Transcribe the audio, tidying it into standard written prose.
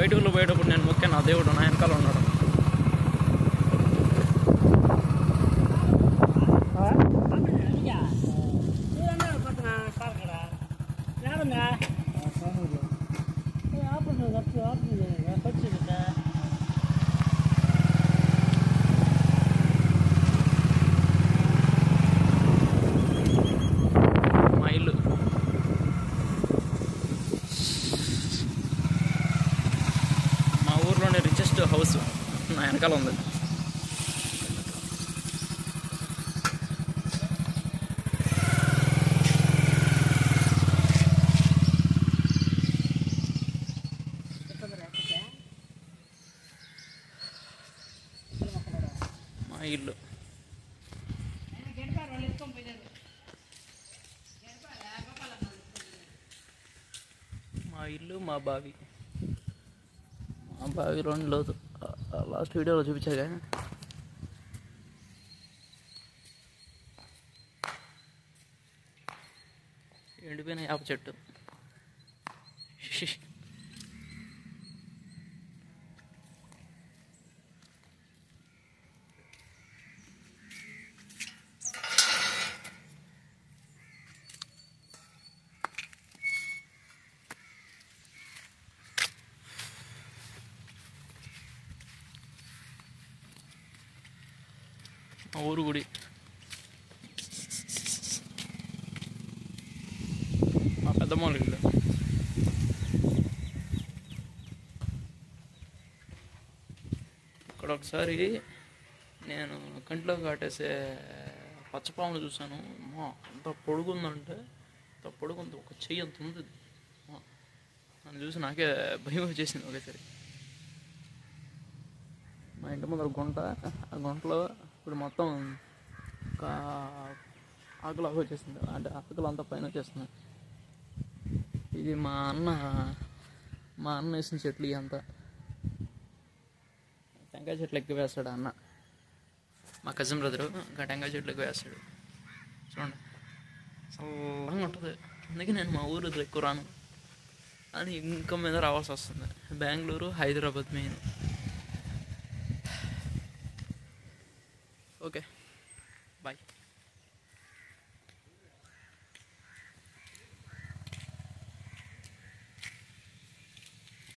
బయట ఊళ్ళో పోయేటప్పుడు నేను మొక్కాను నా దేవుడు నా వెనకాల ఉన్నాడు. మా ఇల్లు మా ఊర్లోనే రిచెస్ట్ హౌస్ నా వెనకాల ఉంది. మా ఇల్లు మా ఇల్లు మా బావి. మా బావి 2 లోతు. లాస్ట్ వీడియోలో చూపించాగా. ఎండిపోయిన వేప చెట్టు. మా ఊరు గుడి. మా పెద్దమ్మ ఇల్లు. ఇక్కడ ఒకసారి నేను కంటిలో కాటేసే పచ్చపామును చూశాను. అంత పొడుగుందంటే అంత పొడుగుంది, ఒక చెయ్యి అంత ఉంది. నన్ను చూసి నాకే భయం వచ్చేసింది ఒకేసారి. మా ఇంటి ముందర గుంట. ఆ గుంటలో ఇప్పుడు మొత్తం ఒక ఆకులాగా వచ్చేసింది. అంటే ఆకులు అంతా పైన వచ్చేస్తుంది. ఇది మా అన్న వేసిన చెట్లు. అంతా టెంకాయ చెట్లు ఎక్కువ వేస్తాడు అన్న. మా కజిన్ బ్రదరు ఇంకా టెంకాయ చెట్లు ఎక్కువ వేస్తాడు. చూడండి చల్లగా ఉంటుంది. అందుకే నేను మా ఊరు ఎక్కువ రాను అని ఇంకా మీద రావాల్సి వస్తుంది. Bengaluru, Hyderabad main. Okay bye.